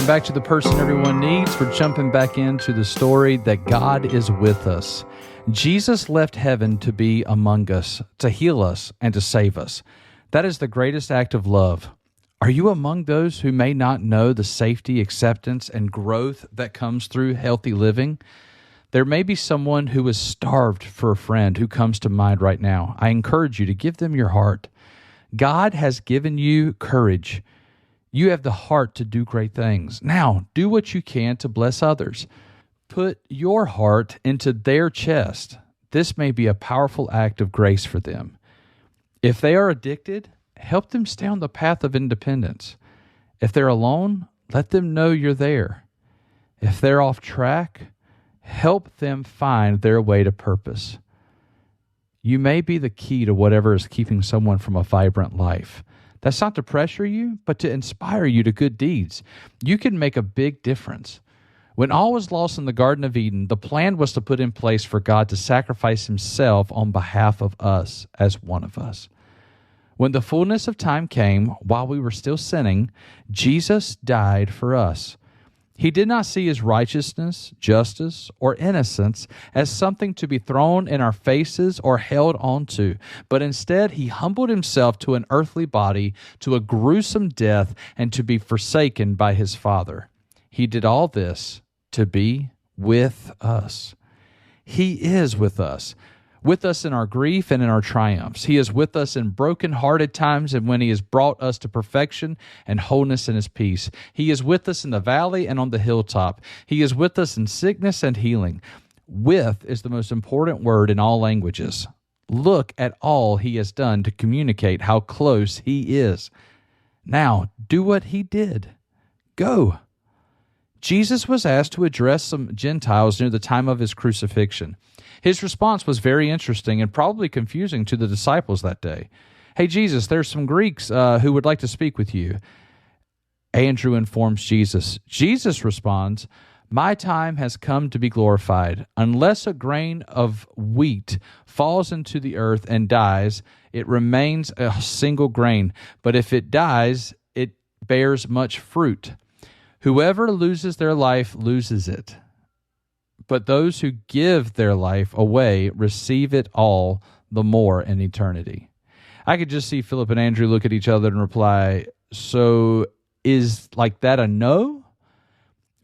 Welcome back to The Person Everyone Needs. We're jumping back into the story that God is with us. Jesus left heaven to be among us, to heal us, and to save us. That is the greatest act of love. Are you among those who may not know the safety, acceptance, and growth that comes through healthy living? There may be someone who is starved for a friend who comes to mind right now. I encourage you to give them your heart. God has given you courage. You have the heart to do great things. Now, do what you can to bless others. Put your heart into their chest. This may be a powerful act of grace for them. If they are addicted, help them stay on the path of independence. If they're alone, let them know you're there. If they're off track, help them find their way to purpose. You may be the key to whatever is keeping someone from a vibrant life. That's not to pressure you, but to inspire you to good deeds. You can make a big difference. When all was lost in the Garden of Eden, the plan was to put in place for God to sacrifice himself on behalf of us as one of us. When the fullness of time came, while we were still sinning, Jesus died for us. He did not see his righteousness, justice, or innocence as something to be thrown in our faces or held onto, but instead he humbled himself to an earthly body, to a gruesome death, and to be forsaken by his Father. He did all this to be with us. He is with us in our grief and in our triumphs. He is with us in broken-hearted times and when he has brought us to perfection and wholeness in his peace. He is with us in the valley and on the hilltop. He is with us in sickness and healing. With is the most important word in all languages. Look at all he has done to communicate how close he is. Now, do what he did. Go. Jesus was asked to address some Gentiles near the time of his crucifixion. His response was very interesting and probably confusing to the disciples that day. Hey, Jesus, there's some Greeks who would like to speak with you. Andrew informs Jesus. Jesus responds, my time has come to be glorified. Unless a grain of wheat falls into the earth and dies, it remains a single grain. But if it dies, it bears much fruit. Whoever loses their life loses it. But those who give their life away receive it all the more in eternity. I could just see Philip and Andrew look at each other and reply, so is like that a no?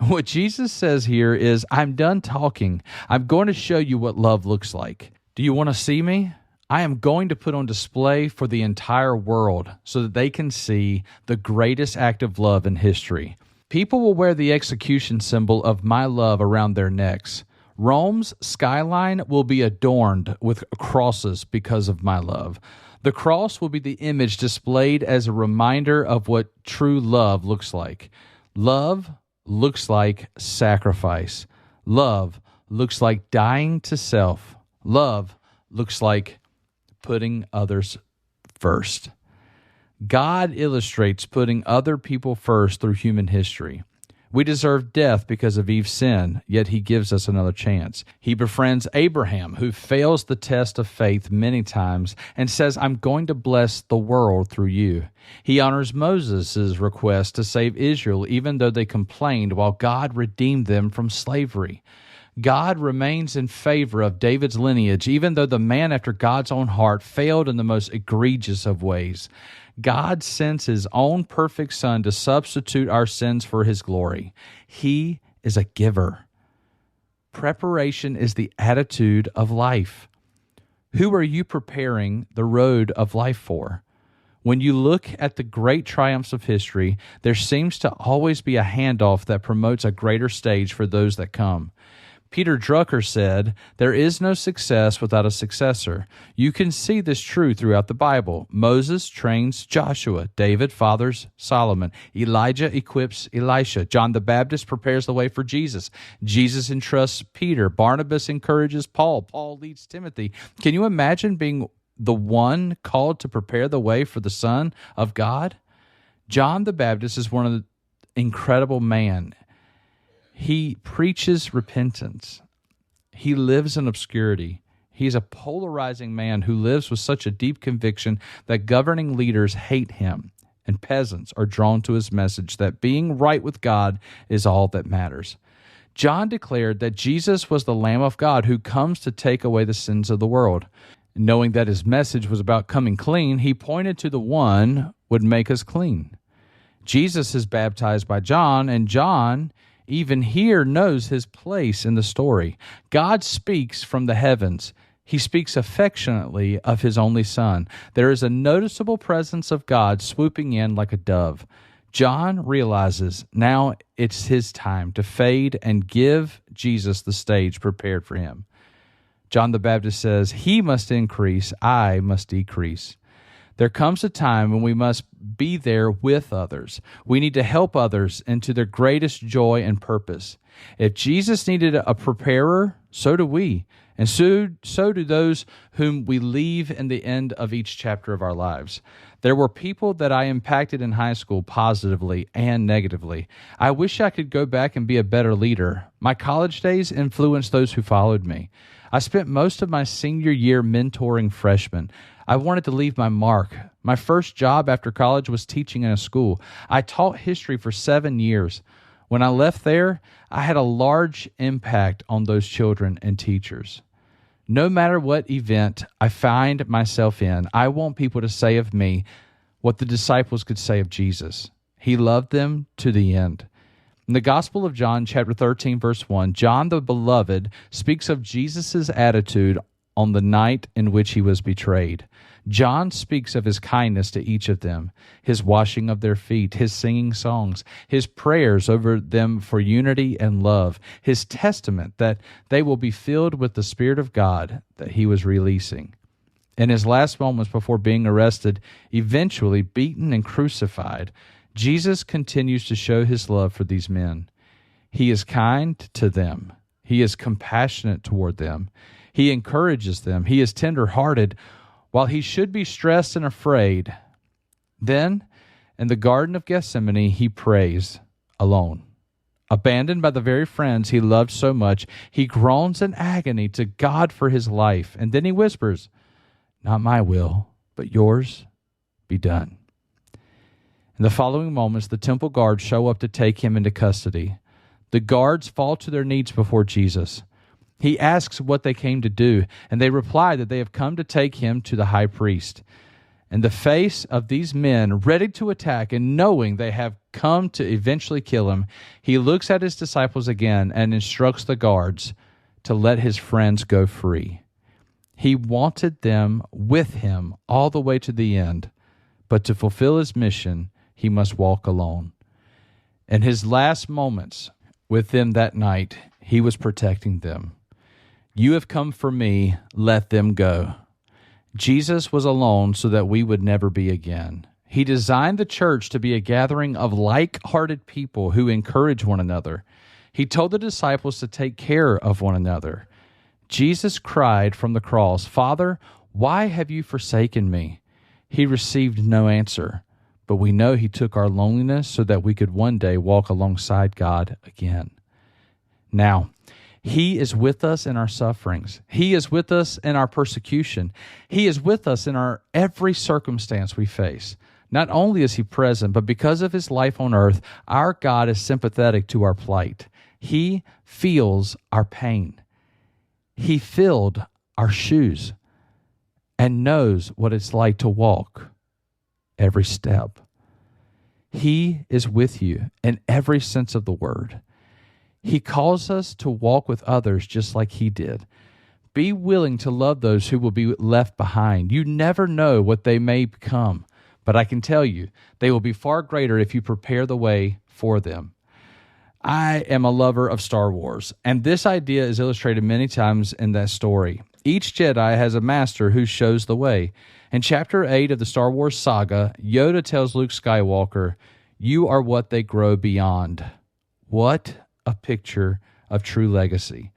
What Jesus says here is, I'm done talking. I'm going to show you what love looks like. Do you want to see me? I am going to put on display for the entire world so that they can see the greatest act of love in history. People will wear the execution symbol of my love around their necks. Rome's skyline will be adorned with crosses because of my love. The cross will be the image displayed as a reminder of what true love looks like. Love looks like sacrifice. Love looks like dying to self. Love looks like putting others first. God illustrates putting other people first through human history. We deserve death because of Eve's sin, yet he gives us another chance. He befriends Abraham, who fails the test of faith many times, and says, I'm going to bless the world through you. He honors Moses' request to save Israel, even though they complained, while God redeemed them from slavery. God remains in favor of David's lineage, even though the man after God's own heart failed in the most egregious of ways. God sends his own perfect Son to substitute our sins for his glory. He is a giver. Preparation is the attitude of life. Who are you preparing the road of life for? When you look at the great triumphs of history, there seems to always be a handoff that promotes a greater stage for those that come. Peter Drucker said, there is no success without a successor. You can see this true throughout the Bible. Moses trains Joshua. David fathers Solomon. Elijah equips Elisha. John the Baptist prepares the way for Jesus. Jesus entrusts Peter. Barnabas encourages Paul. Paul leads Timothy. Can you imagine being the one called to prepare the way for the Son of God? John the Baptist is one of the incredible man. He preaches repentance. He lives in obscurity. He's a polarizing man who lives with such a deep conviction that governing leaders hate him. and peasants are drawn to his message that being right with God is all that matters. John declared that Jesus was the Lamb of God who comes to take away the sins of the world. Knowing that his message was about coming clean, he pointed to the one who would make us clean. Jesus is baptized by John, and John, even here, knows his place in the story. God speaks from the heavens. He speaks affectionately of his only Son. There is a noticeable presence of God swooping in like a dove. John realizes now it's his time to fade and give Jesus the stage prepared for him. John the Baptist says, "He must increase, I must decrease." There comes a time when we must be there with others. We need to help others into their greatest joy and purpose. If Jesus needed a preparer, so do we. And so do those whom we leave in the end of each chapter of our lives. There were people that I impacted in high school positively and negatively. I wish I could go back and be a better leader. My college days influenced those who followed me. I spent most of my senior year mentoring freshmen. I wanted to leave my mark. My first job after college was teaching in a school. I taught history for 7 years. When I left there, I had a large impact on those children and teachers. No matter what event I find myself in, I want people to say of me what the disciples could say of Jesus. He loved them to the end. In the Gospel of John, chapter 13, verse 1, John the Beloved speaks of Jesus' attitude on the night in which he was betrayed. John speaks of his kindness to each of them, his washing of their feet, his singing songs, his prayers over them for unity and love, his testament that they will be filled with the Spirit of God that he was releasing. In his last moments before being arrested, eventually beaten and crucified, Jesus continues to show his love for these men. He is kind to them. He is compassionate toward them. He encourages them. He is tender-hearted, while he should be stressed and afraid. Then, in the Garden of Gethsemane, he prays alone. Abandoned by the very friends he loved so much, he groans in agony to God for his life, and then he whispers, "Not my will, but yours be done." In the following moments, the temple guards show up to take him into custody. The guards fall to their knees before Jesus. He asks what they came to do, and they reply that they have come to take him to the high priest. In the face of these men ready to attack and knowing they have come to eventually kill him, he looks at his disciples again and instructs the guards to let his friends go free. He wanted them with him all the way to the end, but to fulfill his mission, he must walk alone. In his last moments with them that night, he was protecting them. "You have come for me, let them go." Jesus was alone so that we would never be again. He designed the church to be a gathering of like-hearted people who encourage one another. He told the disciples to take care of one another. Jesus cried from the cross, "Father, why have you forsaken me?" He received no answer, but we know he took our loneliness so that we could one day walk alongside God again. Now, he is with us in our sufferings. He is with us in our persecution. He is with us in our every circumstance we face. Not only is he present, but because of his life on earth, our God is sympathetic to our plight. He feels our pain. He filled our shoes and knows what it's like to walk every step. He is with you in every sense of the word. He calls us to walk with others just like he did. Be willing to love those who will be left behind. You never know what they may become, but I can tell you they will be far greater if you prepare the way for them. I am a lover of Star Wars, and this idea is illustrated many times in that story. Each Jedi has a master who shows the way. In Chapter 8 of the Star Wars saga, Yoda tells Luke Skywalker, "You are what they grow beyond." What a picture of true legacy.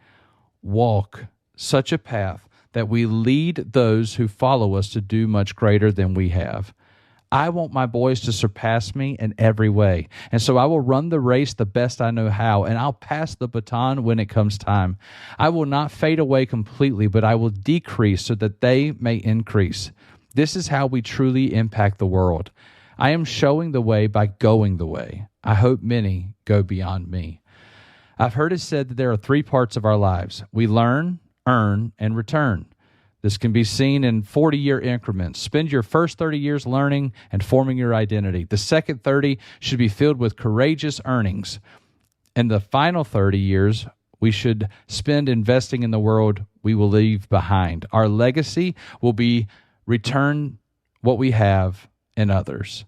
Walk such a path that we lead those who follow us to do much greater than we have. I want my boys to surpass me in every way, and so I will run the race the best I know how, and I'll pass the baton when it comes time. I will not fade away completely, but I will decrease so that they may increase. This is how we truly impact the world. I am showing the way by going the way. I hope many go beyond me. I've heard it said that there are 3 parts of our lives. We learn, earn, and return. This can be seen in 40-year increments. Spend your first 30 years learning and forming your identity. The second 30 should be filled with courageous earnings. And the final 30 years, we should spend investing in the world we will leave behind. Our legacy will be return what we have in others.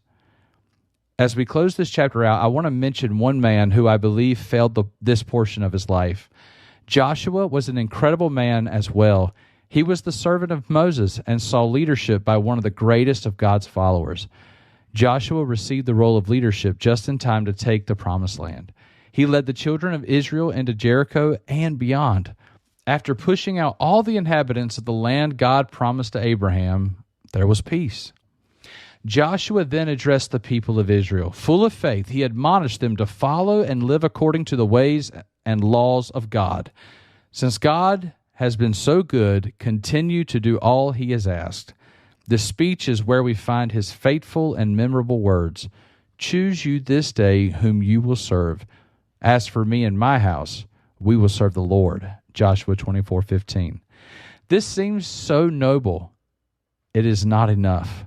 As we close this chapter out, I want to mention one man who I believe failed this portion of his life. Joshua was an incredible man as well. He was the servant of Moses and saw leadership by one of the greatest of God's followers. Joshua received the role of leadership just in time to take the promised land. He led the children of Israel into Jericho and beyond. After pushing out all the inhabitants of the land God promised to Abraham, there was peace. Joshua then addressed the people of Israel. Full of faith, he admonished them to follow and live according to the ways and laws of God. Since God has been so good, continue to do all he has asked. This speech is where we find his faithful and memorable words. Choose you this day whom you will serve. As for me and my house, we will serve the Lord. Joshua 24:15. This seems so noble. It is not enough.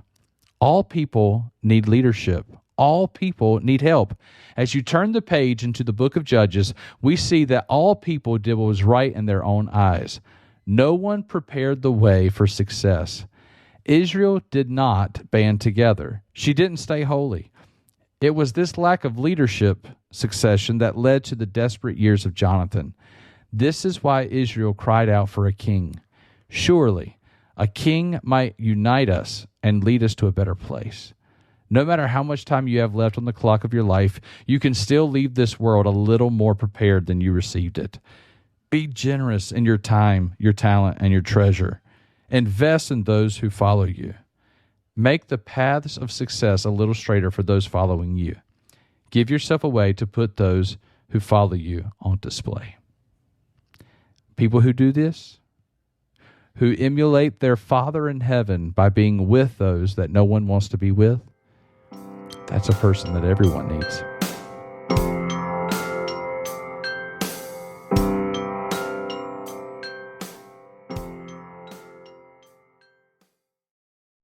All people need leadership. All people need help. As you turn the page into the book of Judges, we see that all people did what was right in their own eyes. No one prepared the way for success. Israel did not band together. She didn't stay holy. It was this lack of leadership succession that led to the desperate years of Jonathan. This is why Israel cried out for a king. Surely, a king might unite us and lead us to a better place. No matter how much time you have left on the clock of your life, you can still leave this world a little more prepared than you received it. Be generous in your time, your talent, and your treasure. Invest in those who follow you. Make the paths of success a little straighter for those following you. Give yourself away to put those who follow you on display. People who do this, who emulate their Father in heaven by being with those that no one wants to be with, that's a person that everyone needs.